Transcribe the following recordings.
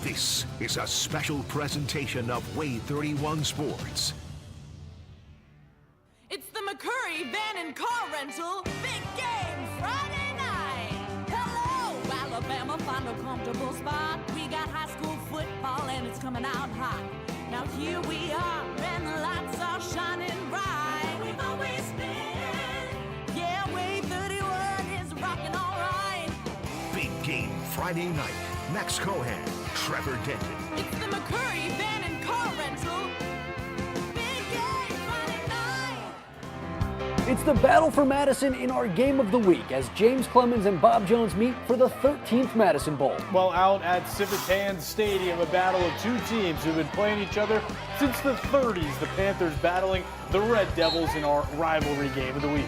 This is a special presentation of Wave 31 Sports. It's the McCurry Van and Car Rental Big Game Friday night. Hello, Alabama, find a comfortable spot. We got high school football and it's coming out hot. Now here we are and the lights are shining bright. We've always been. Yeah, Wave 31 is rocking all right. Big Game Friday night. Max Cohan, Trevor Denton. It's the McCurry Van and Car Rental Big Game Friday night. It's the battle for Madison in our game of the week as James Clemens and Bob Jones meet for the 13th Madison Bowl. Well, out at Civitan Stadium, a battle of two teams who've been playing each other since the 30s. The Panthers battling the Red Devils in our rivalry game of the week.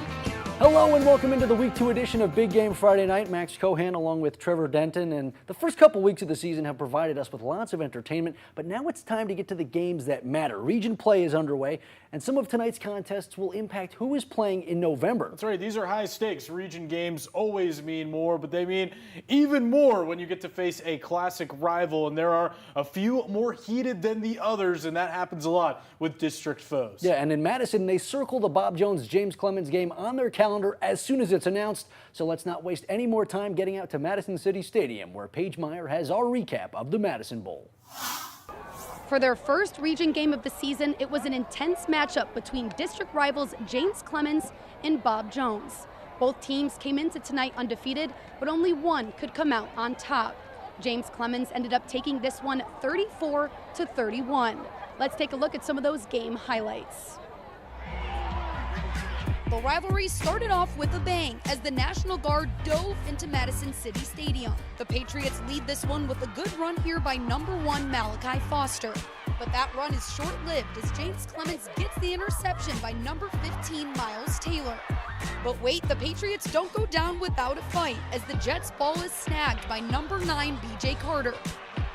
Hello and welcome into the Week 2 edition of Big Game Friday Night. Max Cohan along with Trevor Denton. And the first couple weeks of the season have provided us with lots of entertainment, but now it's time to get to the games that matter. Region play is underway, and some of tonight's contests will impact who is playing in November. That's right, these are high stakes. Region games always mean more, but they mean even more when you get to face a classic rival, and there are a few more heated than the others, and that happens a lot with district foes. Yeah, and in Madison, they circle the Bob Jones-James Clemens game on their calendar as soon as it's announced. So let's not waste any more time getting out to Madison City Stadium, where Paige Meyer has our recap of the Madison Bowl. For their first region game of the season, it was an intense matchup between district rivals James Clemens and Bob Jones. Both teams came into tonight undefeated, but only one could come out on top. James Clemens ended up taking this one 34-31. Let's take a look at some of those game highlights. The rivalry started off with a bang as the National Guard dove into Madison City Stadium. The Patriots lead this one with a good run here by number 1 Malachi Foster. But that run is short-lived as James Clemens gets the interception by number 15 Miles Taylor. But wait, the Patriots don't go down without a fight as the Jets' ball is snagged by number 9 BJ Carter.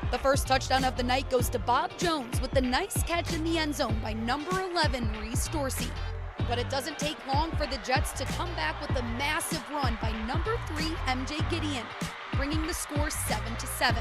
The first touchdown of the night goes to Bob Jones with the nice catch in the end zone by number 11 Reese Dorsey. But it doesn't take long for the Jets to come back with a massive run by number 3 MJ Gideon, bringing the score 7-7.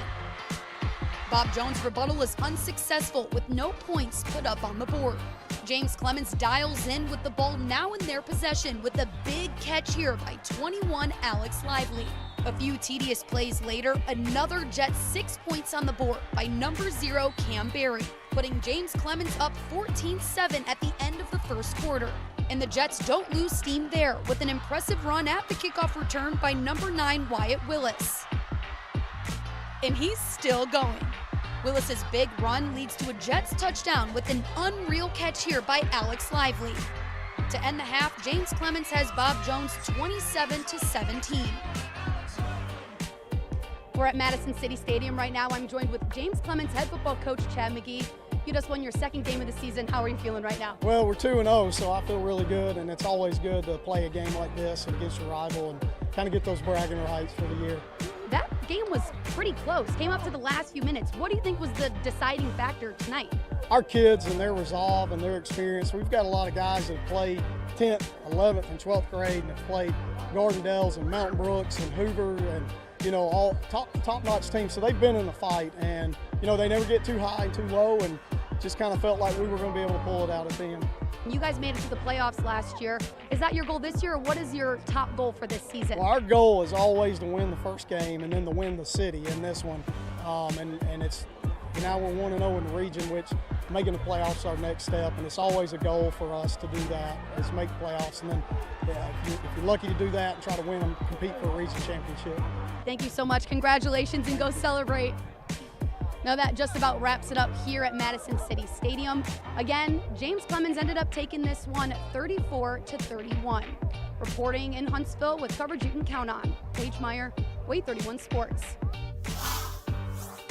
Bob Jones' rebuttal is unsuccessful with no points put up on the board. James Clemens dials in with the ball now in their possession with a big catch here by 21 Alex Lively. A few tedious plays later, another Jets 6 points on the board by number 0 Cam Berry, putting James Clemens up 14-7 at the end of the first quarter. And the Jets don't lose steam there with an impressive run at the kickoff return by number 9 Wyatt Willis. And he's still going. Willis's big run leads to a Jets touchdown with an unreal catch here by Alex Lively. To end the half, James Clemens has Bob Jones 27-17. We're at Madison City Stadium right now. I'm joined with James Clemens head football coach Chad McGee. You just won your second game of the season. How are you feeling right now? Well, we're 2-0, so I feel really good, and it's always good to play a game like this against your rival and kind of get those bragging rights for the year. That game was pretty close. Came up to the last few minutes. What do you think was the deciding factor tonight? Our kids and their resolve and their experience. We've got a lot of guys that played 10th, 11th, and 12th grade and have played Gardendales and Mountain Brooks and Hoover and all top-notch teams. So they've been in the fight, and they never get too high and too low, and just kind of felt like we were going to be able to pull it out at the end. You guys made it to the playoffs last year. Is that your goal this year, or what is your top goal for this season? Well, our goal is always to win the first game and then to win the city in this one. And it's now we're 1-0 in the region, which making the playoffs is our next step, and it's always a goal for us to do that, is make the playoffs, and then if you're lucky to do that and try to win them, compete for a region championship. Thank you so much. Congratulations, and go celebrate. Now that just about wraps it up here at Madison City Stadium. Again, James Clemens ended up taking this one 34-31. Reporting in Huntsville with coverage you can count on. Paige Meyer, Wave 31 Sports.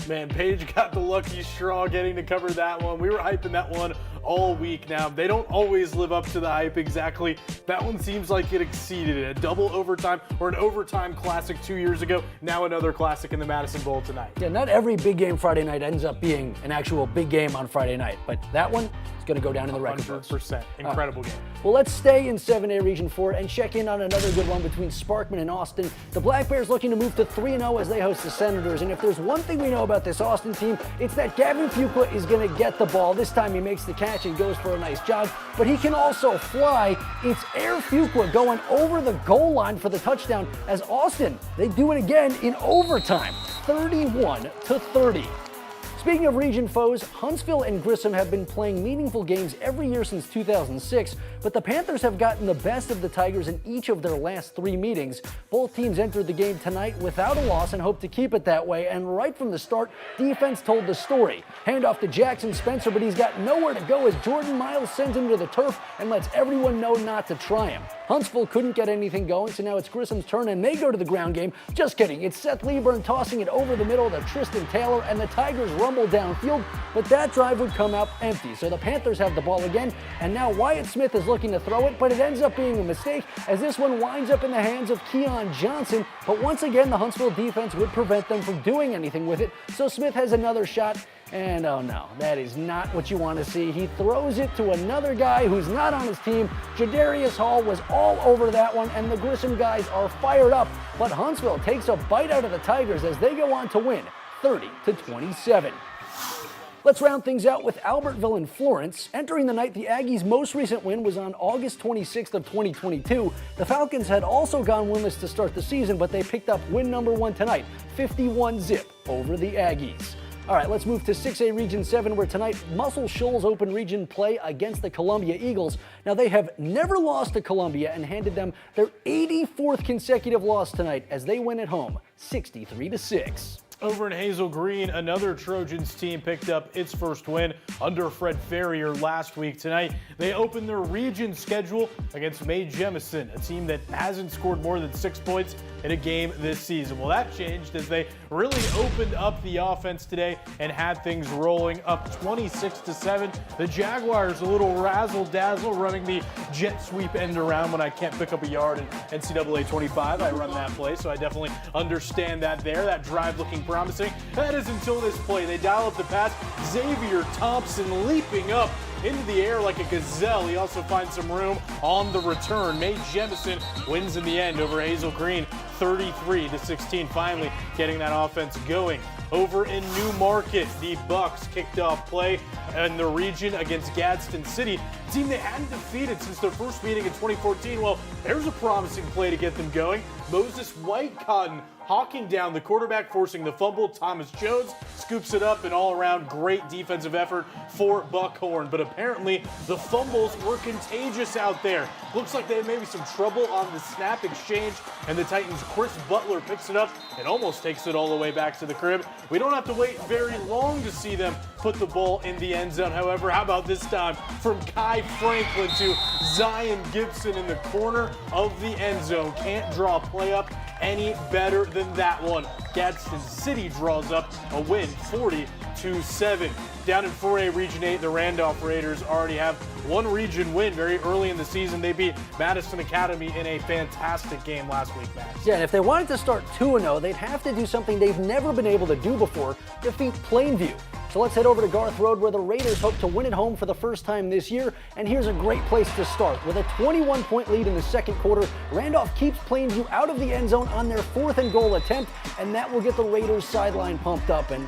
Man, Paige got the lucky straw getting to cover that one. We were hyping that one all week now. They don't always live up to the hype exactly. That one seems like it exceeded it. A double overtime or an overtime classic 2 years ago. Now another classic in the Madison Bowl tonight. Yeah, not every big game Friday night ends up being an actual big game on Friday night, but that one is going to go down in the record books. 100%. Incredible game. Well, let's stay in 7A Region 4 and check in on another good one between Sparkman and Austin. The Black Bears looking to move to 3-0 as they host the Senators, and if there's one thing we know about this Austin team, it's that Gavin Fuqua is going to get the ball. This time he makes the catch and goes for a nice jog, but he can also fly. It's Air Fuqua going over the goal line for the touchdown as Austin, they do it again in overtime, 31-30. Speaking of region foes, Huntsville and Grissom have been playing meaningful games every year since 2006, but the Panthers have gotten the best of the Tigers in each of their last 3 meetings. Both teams entered the game tonight without a loss and hope to keep it that way, and right from the start, defense told the story. Handoff to Jackson Spencer, but he's got nowhere to go as Jordan Miles sends him to the turf and lets everyone know not to try him. Huntsville couldn't get anything going, so now it's Grissom's turn and they go to the ground game. Just kidding, it's Seth Lieburn tossing it over the middle to Tristan Taylor, and the Tigers rumble downfield, but that drive would come out empty. So the Panthers have the ball again, and now Wyatt Smith is looking to throw it, but it ends up being a mistake as this one winds up in the hands of Keon Johnson. But once again, the Huntsville defense would prevent them from doing anything with it, so Smith has another shot. And oh no, that is not what you want to see. He throws it to another guy who's not on his team. Jadarius Hall was all over that one, and the Grissom guys are fired up. But Huntsville takes a bite out of the Tigers as they go on to win 30-27. Let's round things out with Albertville and Florence. Entering the night, the Aggies' most recent win was on August 26th of 2022. The Falcons had also gone winless to start the season, but they picked up win number 1 tonight, 51-0 over the Aggies. All right, let's move to 6A Region 7, where tonight Muscle Shoals open region play against the Columbia Eagles. Now, they have never lost to Columbia and handed them their 84th consecutive loss tonight as they win at home, 63-6. Over in Hazel Green, another Trojans team picked up its first win under Fred Ferrier last week. Tonight, they opened their region schedule against Mae Jemison, a team that hasn't scored more than 6 points in a game this season. Well, that changed as they really opened up the offense today and had things rolling, up 26-7. The Jaguars a little razzle-dazzle, running the jet sweep end around when I can't pick up a yard in NCAA 25. I run that play, so I definitely understand that there. That drive looking promising. That is until this play. They dial up the pass. Xavier Thompson leaping up into the air like a gazelle. He also finds some room on the return. Mae Jemison wins in the end over Hazel Green, 33-16. Finally getting that offense going. Over in New Market, the Bucks kicked off play in the region against Gadsden City, a team they hadn't defeated since their first meeting in 2014. Well, there's a promising play to get them going. Moses Whitecotton hawking down the quarterback, forcing the fumble. Thomas Jones scoops it up, and all around great defensive effort for Buckhorn. But apparently the fumbles were contagious out there. Looks like they had maybe some trouble on the snap exchange, and the Titans' Chris Butler picks it up and almost takes it all the way back to the crib. We don't have to wait very long to see them put the ball in the end zone. However, how about this time from Kai Franklin to Zion Gibson in the corner of the end zone? Can't draw a play up any better than that one. Gadsden City draws up a win, 40-7. Down in 4A Region 8, the Randolph Raiders already have one region win very early in the season. They beat Madison Academy in a fantastic game last week, Max. Yeah, and if they wanted to start 2-0, they'd have to do something they've never been able to do before, defeat Plainview. So let's head over to Garth Road, where the Raiders hope to win at home for the first time this year. And here's a great place to start. With a 21-point lead in the second quarter, Randolph keeps Plainview out of the end zone on their 4th and goal attempt, and that will get the Raiders sideline pumped up, and,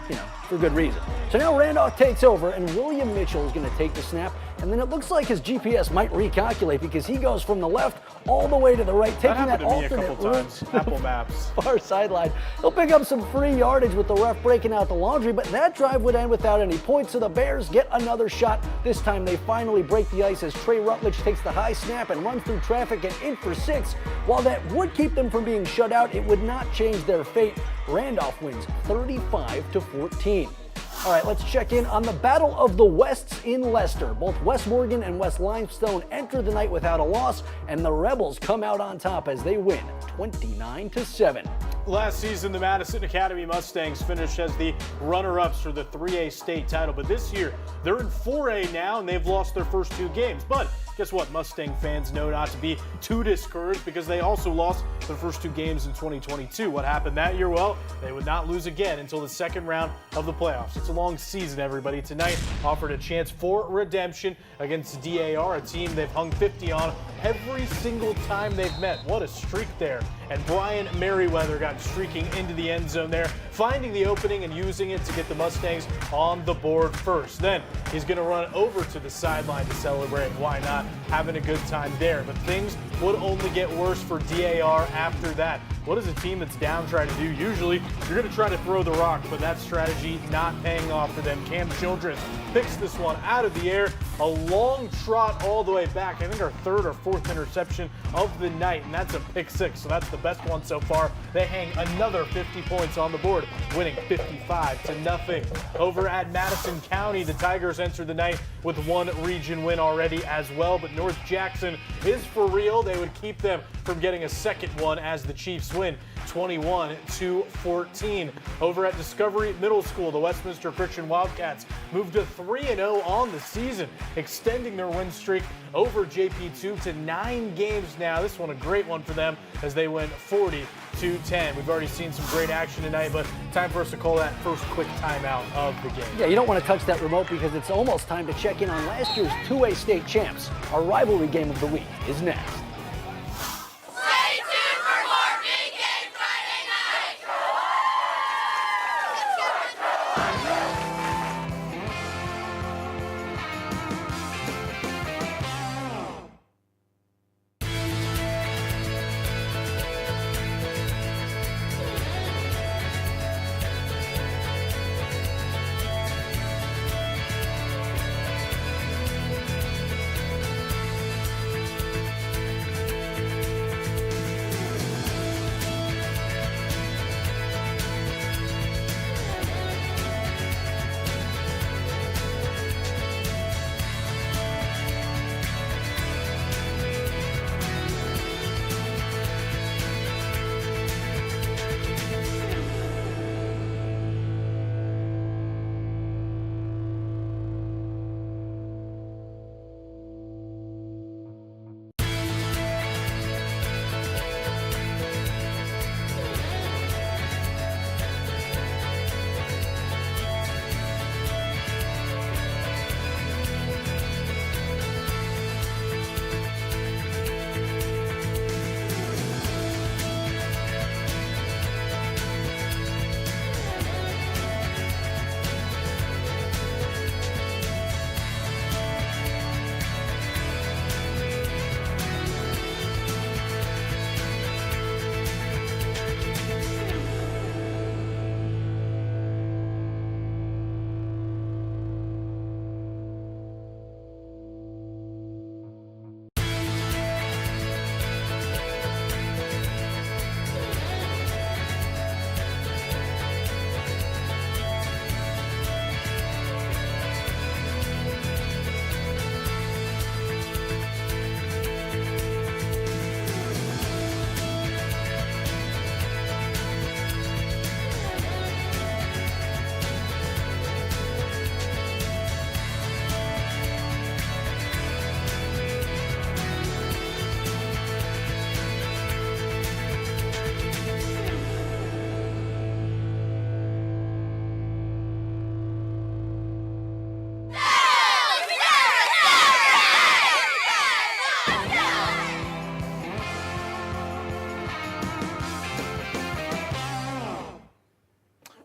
for good reason. So now Randolph takes over, and William Mitchell is going to take the snap. And then it looks like his GPS might recalculate because he goes from the left all the way to the right, taking that alternate route. Apple Maps. Far sideline. He'll pick up some free yardage with the ref breaking out the laundry, but that drive would end without any points, so the Bears get another shot. This time they finally break the ice as Trey Rutledge takes the high snap and runs through traffic and in for 6. While that would keep them from being shut out, it would not change their fate. Randolph wins 35-14. All right, let's check in on the Battle of the Wests in Leicester. Both West Morgan and West Limestone enter the night without a loss, and the Rebels come out on top as they win 29-7. Last season, the Madison Academy Mustangs finished as the runner-ups for the 3A state title, but this year they're in 4A now and they've lost their first 2 games. But guess what? Mustang fans know not to be too discouraged because they also lost their first 2 games in 2022. What happened that year? Well, they would not lose again until the second round of the playoffs. It's a long season, everybody. Tonight offered a chance for redemption against DAR, a team they've hung 50 on every single time they've met. What a streak there. And Brian Merriweather got streaking into the end zone there, finding the opening and using it to get the Mustangs on the board first. Then he's going to run over to the sideline to celebrate. Why not? Having a good time there. But things would only get worse for DAR after that. What does a team that's down try to do? Usually you're going to try to throw the rock, but that strategy not paying off for them. Cam Childress picks this one out of the air. A long trot all the way back. I think our 3rd or 4th interception of the night, and that's a pick 6. So that's the best one so far. They hang another 50 points on the board, winning 55-0. Over at Madison County, the Tigers entered the night with 1 region win already as well, but North Jackson is for real. They would keep them from getting a second one as the Chiefs win 21-14. Over at Discovery Middle School, the Westminster Christian Wildcats moved to 3-0 on the season, extending their win streak over JP2 to 9 games now. This one a great one for them as they win 40-10. We've already seen some great action tonight, but time for us to call that first quick timeout of the game. Yeah, you don't want to touch that remote because it's almost time to check in on last year's 2A state champs. Our rivalry game of the week is next. Stay tuned for more Big Game Friday Night!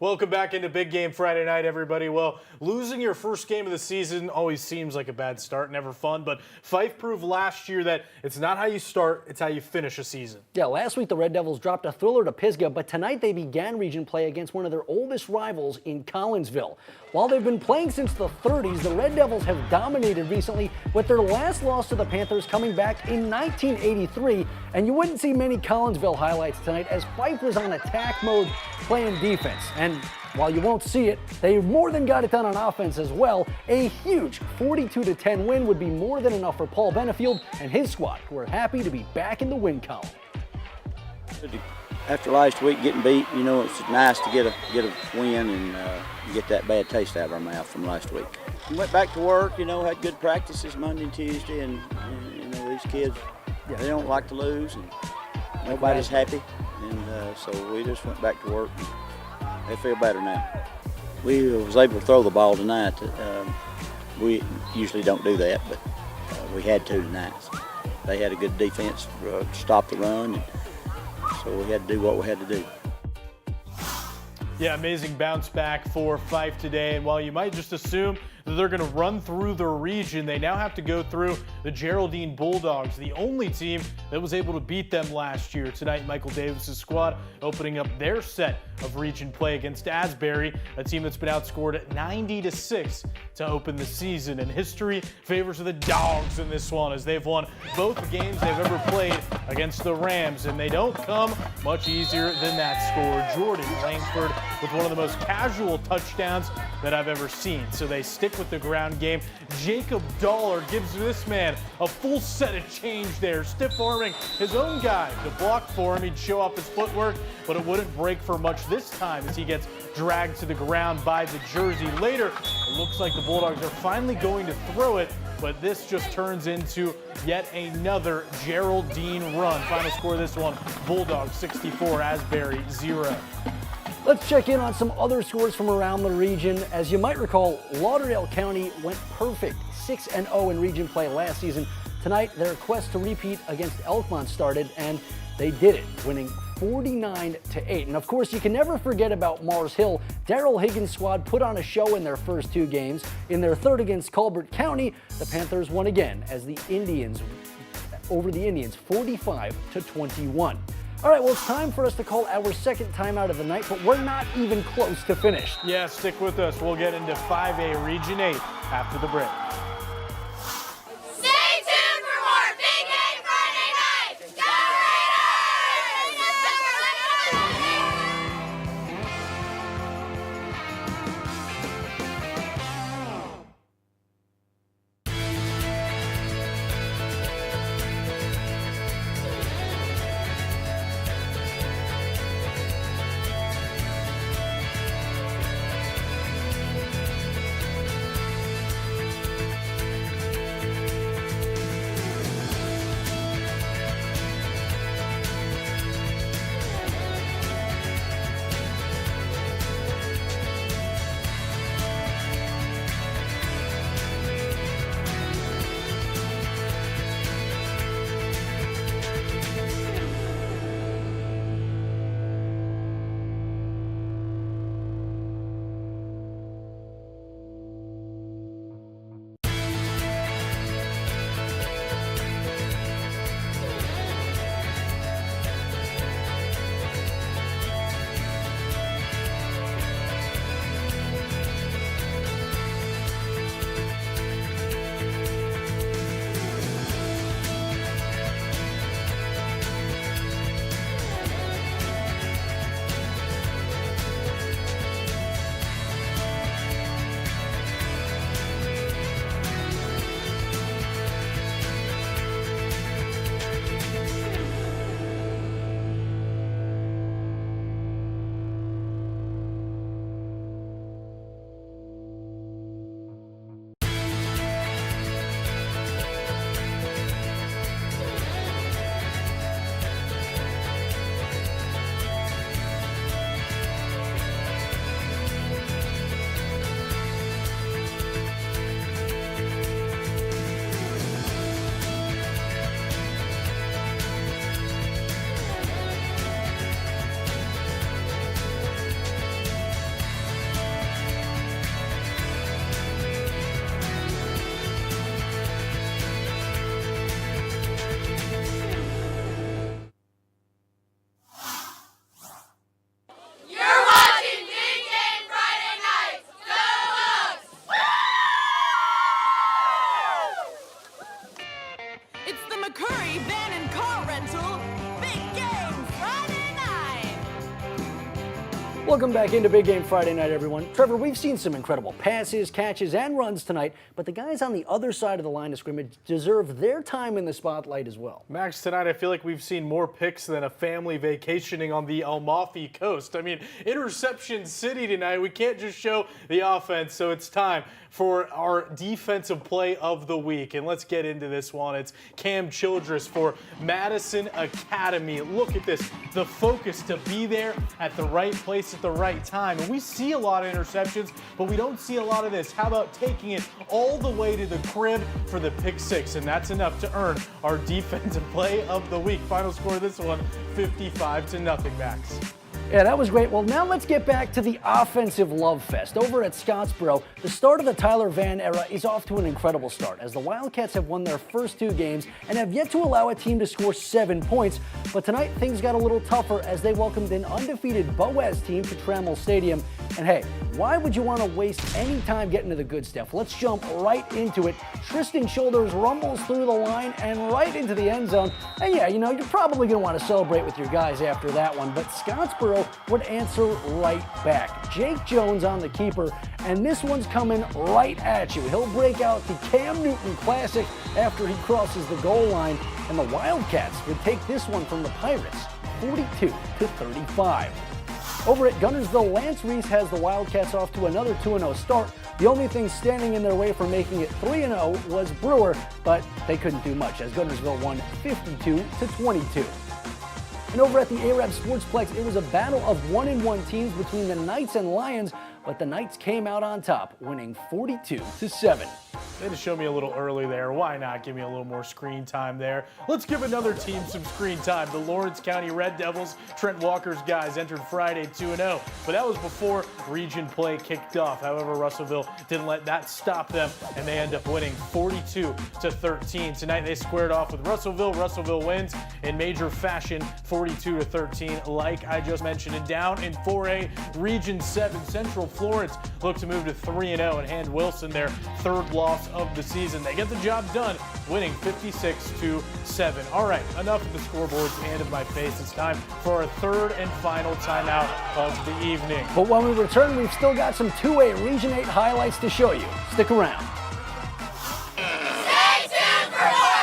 Welcome back into Big Game Friday Night, everybody. Well, losing your first game of the season always seems like a bad start, never fun, but Fife proved last year that it's not how you start, it's how you finish a season. Yeah, last week the Red Devils dropped a thriller to Pisgah, but tonight they began region play against one of their oldest rivals in Collinsville. While they've been playing since the 30s, the Red Devils have dominated recently, with their last loss to the Panthers coming back in 1983, and you wouldn't see many Collinsville highlights tonight as Fife was on attack mode playing defense. And while you won't see it, they more than got it done on offense as well. A huge 42-10 win would be more than enough for Paul Benefield and his squad, who are happy to be back in the win column. after last week getting beat, you know, it's nice to get a win and get that bad taste out of our mouth from last week. We went back to work, you know, had good practices Monday and Tuesday, and you know, these kids, they don't like to lose, and nobody's happy, and so we just went back to work, and they feel better now. We was able to throw the ball tonight. We usually don't do that, but we had to tonight. They had a good defense to stop the run, and so we had to do what we had to do. Yeah, amazing bounce back for Fife today. And while you might just assume that they're going to run through their region, they now have to go through the Geraldine Bulldogs, the only team that was able to beat them last year. Tonight, Michael Davis's squad opening up their set of region play against Asbury, a team that's been outscored 90-6 to open the season. And history favors the Dogs in this one, as they've won both games they've ever played against the Rams, and they don't come much easier than that score. Jordan Langford with one of the most casual touchdowns that I've ever seen. So they stick with the ground game. Jacob Dollar gives this man a full set of change there, stiff-arming his own guy to block for him. He'd show off his footwork, but it wouldn't break for much this time as he gets dragged to the ground by the jersey. Later, it looks like the Bulldogs are finally going to throw it, but this just turns into yet another Geraldine run. Final score of this one, Bulldogs 64, Asbury 0. Let's check in on some other scores from around the region. As you might recall, Lauderdale County went perfect, 6-0 in region play last season. Tonight, their quest to repeat against Elkmont started, and they did it, winning 49-8. And of course, you can never forget about Mars Hill. Darrell Higgins' squad put on a show in their first two games. In their third against Colbert County, the Panthers won again as the Indians over the Indians 45-21. All right, well, it's time for us to call our second timeout of the night, but we're not even close to finished. Yeah, stick with us. We'll get into 5A Region 8 after the break. Stay tuned for more Big Game Friday Night! Go Welcome back into Big Game Friday Night, everyone. Trevor, we've seen some incredible passes, catches, and runs tonight, but the guys on the other side of the line of scrimmage deserve their time in the spotlight as well. Max, tonight I feel like we've seen more picks than a family vacationing on the Amalfi Coast. I mean, interception city tonight. We can't just show the offense, so it's time for our defensive play of the week. And let's get into this one. It's Cam Childress for Madison Academy. Look at this. The focus to be there at the right place at the right time. And we see a lot of interceptions, but we don't see a lot of this. How about taking it all the way to the crib for the pick six? And that's enough to earn our defensive play of the week. Final score of this one, 55-0, Max. Yeah, that was great. Well, now let's get back to the offensive love fest. Over at Scottsboro, the start of the Tyler Van era is off to an incredible start as the Wildcats have won their first 2 games and have yet to allow a team to score 7 points. But tonight, things got a little tougher as they welcomed an undefeated Boaz team to Trammell Stadium. And hey, why would you want to waste any time getting to the good stuff? Let's jump right into it. Tristan Shoulders rumbles through the line and right into the end zone. And yeah, you know, you're probably going to want to celebrate with your guys after that one, but Scottsboro would answer right back. Jake Jones on the keeper, and this one's coming right at you. He'll break out the Cam Newton classic after he crosses the goal line, and the Wildcats would take this one from the Pirates, 42-35. Over at Guntersville, Lance Reese has the Wildcats off to another 2-0 start. The only thing standing in their way for making it 3-0 was Brewer, but they couldn't do much as Guntersville won 52-22. And over at the Arab Sportsplex, it was a battle of 1-1 teams between the Knights and Lions, but the Knights came out on top, winning 42-7. They had to show me a little early there. Why not give me a little more screen time there? Let's give another team some screen time. The Lawrence County Red Devils, Trent Walker's guys, entered Friday 2-0, but that was before region play kicked off. However, Russellville didn't let that stop them, and they end up winning 42-13. Tonight they squared off with Russellville. Russellville wins in major fashion, 42-13, like I just mentioned. And down in 4A, Region 7, Central Florence look to move to 3-0 and hand Wilson their 3rd loss of the season. They get the job done, winning 56-7. All right, enough of the scoreboards and of my face. It's time for our 3rd and final timeout of the evening. But when we return, we've still got some 2A Region 8 highlights to show you. Stick around. Stay tuned for more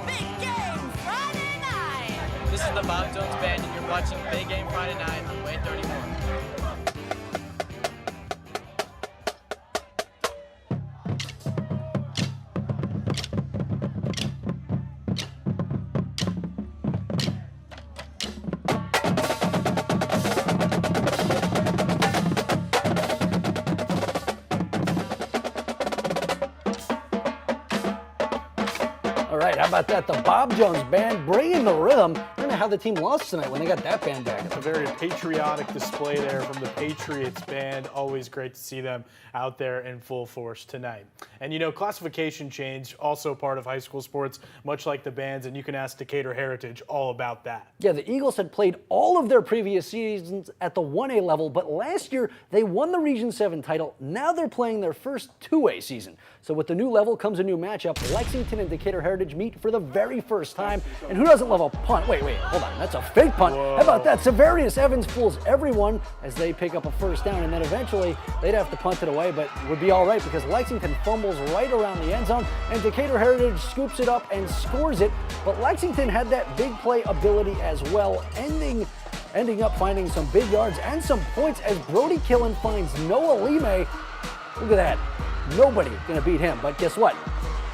Big Game Friday Night! This is the Bob Jones Band, and you're watching Big Game Friday Night on Way 31. All right, how about that? The Bob Jones Band bringing the rhythm. I don't know how the team lost tonight when they got that band back. A very patriotic display there from the Patriots band. Always great to see them out there in full force tonight. And you know, classification change, also part of high school sports, much like the bands, and you can ask Decatur Heritage all about that. Yeah, the Eagles had played all of their previous seasons at the 1A level, but last year they won the Region 7 title. Now they're playing their first 2A season. So with the new level comes a new matchup. Lexington and Decatur Heritage meet for the very first time. And who doesn't love a punt? Wait, hold on. That's a fake punt. Whoa. How about that? Severius Evans fools everyone as they pick up a first down, and then eventually they'd have to punt it away, but would be all right because Lexington fumbles right around the end zone, and Decatur Heritage scoops it up and scores it. But Lexington had that big play ability as well, ending up finding some big yards and some points as Brody Killen finds Noah Lime. Look at that. Nobody gonna beat him, but guess what?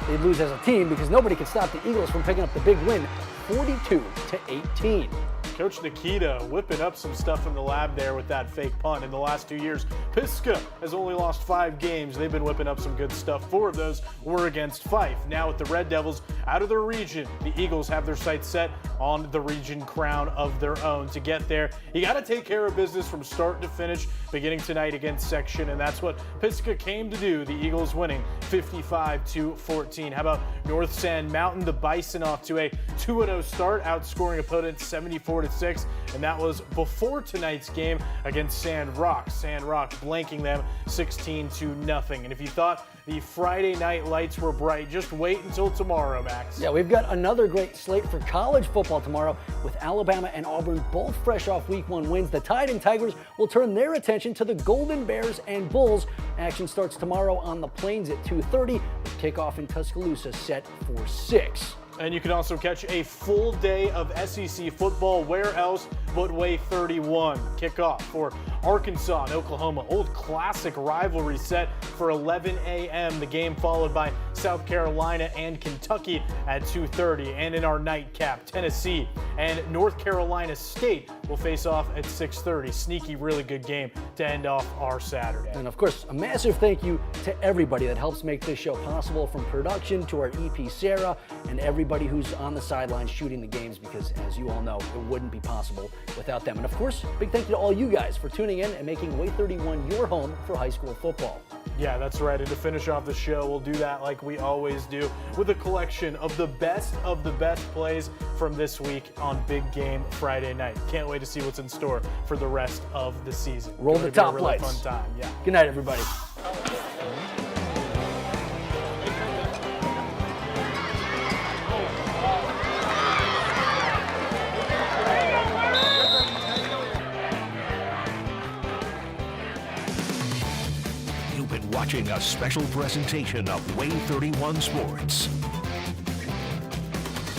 They'd lose as a team because nobody could stop the Eagles from picking up the big win, 42-18. Coach Nikita whipping up some stuff in the lab there with that fake punt. In the last 2 years, Pisgah has only lost 5 games. They've been whipping up some good stuff. 4 of those were against Fife. Now with the Red Devils out of their region, the Eagles have their sights set on the region crown of their own. To get there, you got to take care of business from start to finish, beginning tonight against Section, and that's what Pisgah came to do. The Eagles winning 55-14. How about North Sand Mountain? The Bison off to a 2-0 start, outscoring opponents 74-6, and that was before tonight's game against Sand Rock. Sand Rock blanking them 16-0. And if you thought the Friday night lights were bright, just wait until tomorrow, Max. Yeah, we've got another great slate for college football tomorrow with Alabama and Auburn both fresh off Week 1 wins. The Tide and Tigers will turn their attention to the Golden Bears and Bulls. Action starts tomorrow on the Plains at 2:30 with kickoff in Tuscaloosa set for 6. And you can also catch a full day of SEC football. Where else but Way 31? Kickoff for Arkansas and Oklahoma. Old classic rivalry set for 11 a.m. The game followed by South Carolina and Kentucky at 2:30. And in our nightcap, Tennessee and North Carolina State will face off at 6:30. Sneaky, really good game to end off our Saturday. And of course, a massive thank you to everybody that helps make this show possible, from production to our EP Sarah and everybody who's on the sidelines shooting the games, because as you all know, it wouldn't be possible without them. And of course, big thank you to all you guys for tuning in and making Way 31 your home for high school football. Yeah, that's right. And to finish off the show, we'll do that like we always do with a collection of the best plays from this week on Big Game Friday night. Can't wait to see what's in store for the rest of the season. Roll the top really lights. Fun time. Yeah. Good night, everybody. You've been watching a special presentation of Way 31 Sports.